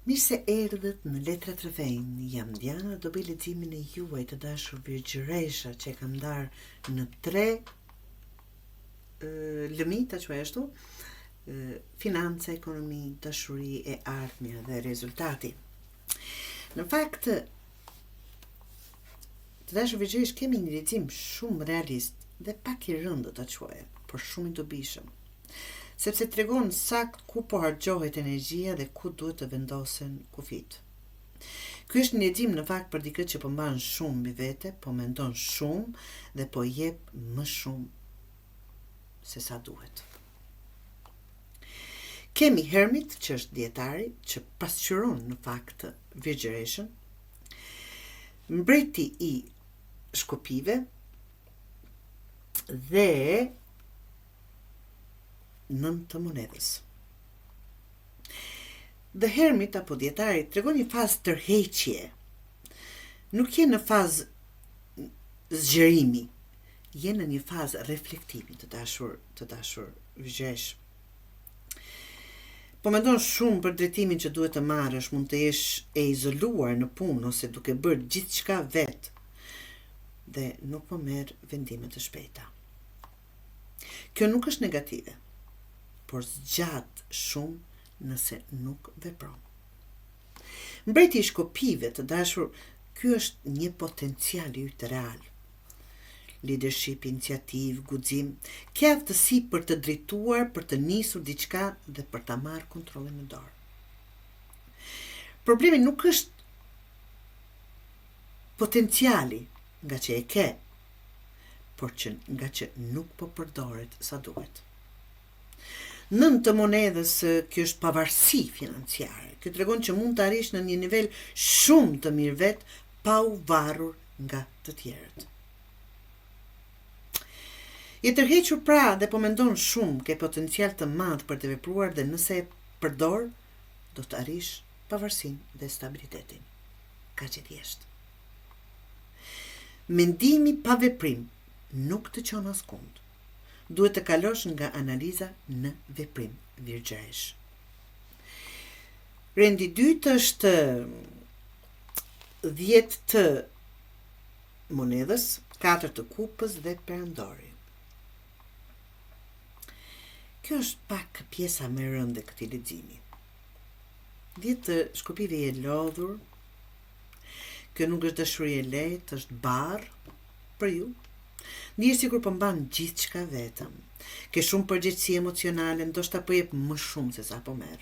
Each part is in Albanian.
Mirë se erdhët në Letra të Rëvejnë, jam Diana, do bëj leximin e juaj të dashur virgjëresha që e kam ndarë në 3 lëmi, ta quaj ashtu, financa, ekonomi, dashuri e ardhmja dhe rezultati. Në fakt, të dashur virgjëresh, kemi një lexim shumë realist dhe pak i rëndë ta quaj, por shumë i dobishëm, sepse tregon sakt ku po harxhohet energjia dhe ku duhet të vendosen kufit. Ky është një lexim në fakt për dikë që po mban shumë mbi vete, po mendon shumë dhe po jep më shumë se sa duhet. Kemi Hermit, që është dietari, që pasqyron në fakt virgjëreshën, mbreti i shkopive dhe nën të monedhës. The Hermit apo dietari tregon një fazë tërheqje. Nuk je në fazë zgjerimi, je në një fazë reflektimi, të dashur virgjëresh. Po mendon shumë për drejtimin që duhet të marrësh, mund të jesh e izoluar në punë ose duke bërë gjithçka vetë dhe nuk po merr vendime të shpejta. Kjo nuk është negative, por zgjat shumë nëse nuk vepron. Mbreti i shkopive, të dashur, ky është një potencial i yt real. Leadership, iniciativë, guxim, ke aftësi për të drejtuar, për të nisur diçka dhe për ta marrë kontrollin në dorë. Problemi nuk është potenciali nga që e ke, por që nga që nuk po përdoret sa duhet. Nën të monedhës, kjo është pavarësi financiare. Kjo tregon që mund të arrish në një nivel shumë të mirë vet, pa u varur nga të tjerët. Je tërhequr pra dhe po mendon shumë, ke potencial të madh për të vepruar dhe nëse e përdor, do të arrish pavarësinë dhe stabilitetin. Kaq e thjeshtë. Mendimi pa veprim nuk të çon askund. Duhet të kalosh nga analiza në veprim virgjëresh. Rendi dytë është 10 të monedhës, 4 të kupës dhe perandori. Kjo është pak pjesa më e rëndë e këtij leximi. 10 të shkopive je lodhur. Kjo nuk është dashuri e lehtë, është barë për ju. Ndihesh sikur po mban gjithçka vetëm. Ke shumë përgjegjësi emocionale, ndoshta po jep më shumë se sa po merr.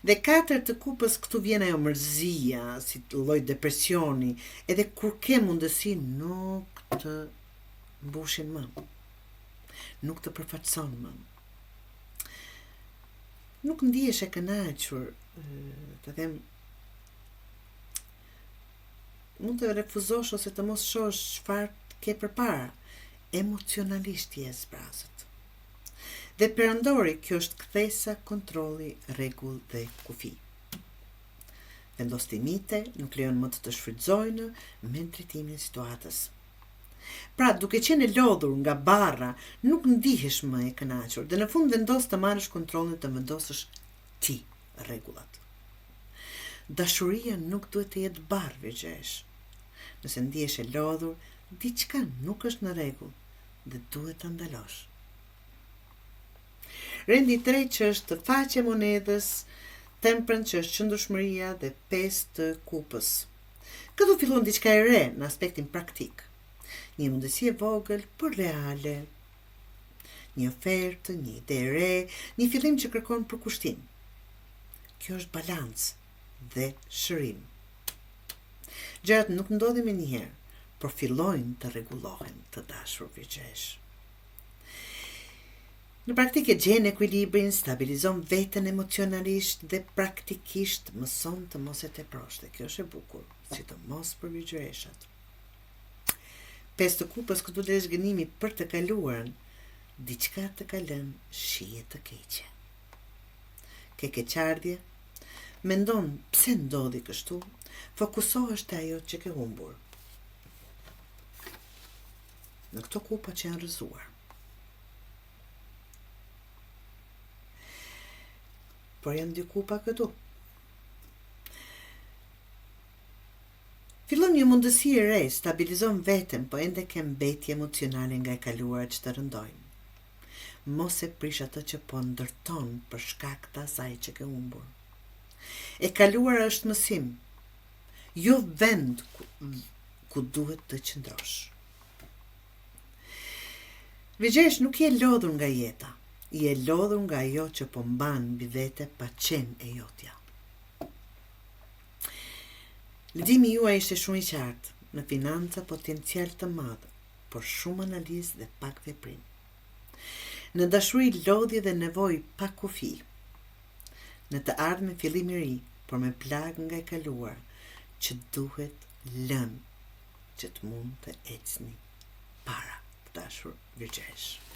Dhe 4 të kupës, këtu vjen ajo mërzia, si lloj depresioni, edhe kur ke mundësi nuk të mbushin më. Nuk të përfaqëson më. Nuk ndihesh e kënaqur, të them, mund të refuzosh ose të mos shohësh çfarë ke përpara, emocionalisht je zbrazët. Dhe perandori, kjo është kthesa, kontrolli, rregull dhe kufi. Vendos limite, nuk lejon më të shfrytëzojnë me drejtimin e situatës. Pra, duke qenë lodhur nga barra, nuk ndihesh më e kënaqur dhe në fund vendos të marrësh kontrollin, të vendosësh ti rregullat. Dashuria nuk duhet të jetë barë virgjëresh. Nëse ndihesh e lodhur, diçka nuk është në rregull dhe duhet ta ndalosh. Rendi 3 që është faqe monedhës, temprën që është qëndrueshmëria dhe 5 të kupës. Këtu fillon diçka e re në aspektin praktik. Një mundësi e vogël, por reale. Një ofertë, një ide e re, një fillim që kërkon përkushtim. Kjo është balancë dhe shërim. Gjërat nuk ndodhin me njëherë, por fillojnë të rregullohen, të dashur virgjëresh. Në praktikë gjen ekuilibrin, stabilizon veten emocionalisht dhe praktikisht mëson të mos e teprosh. Dhe kjo është e bukur, sidomos për virgjëreshat. 5 të kupës, këtu dhe është gënimi për të kaluarën, diçka të kalën, shije të keqe. Ke keqardhje, mendon pse ndodhi kështu, fokusohesh te ajo që ke humbur. Në këto kupa që janë rrëzuar. Por janë 2 kupa këtu. një mundësi e re, stabilizon veten, po ende ke mbetje emocionale nga e kaluara që të rëndojnë. Mos e prish atë që po ndërton për shkak të asaj që ke humbur. E kaluara është mësim, jo vend ku duhet të qëndrosh. Vigjesh, nuk je lodhur nga jeta, je lodhur nga ajo që po mban mbi vete pa qenë e jotja. Lëdimi juaj ishte shumë i qartë, në financa potencial të madh, por shumë analizë dhe pak veprim. Në dashuri lodhje dhe nevojë pa kufi. Në të ardhmen fillim i ri, por me plagë nga e kaluar, që duhet lënë që të mund të ecni para, dashur Vigjesh.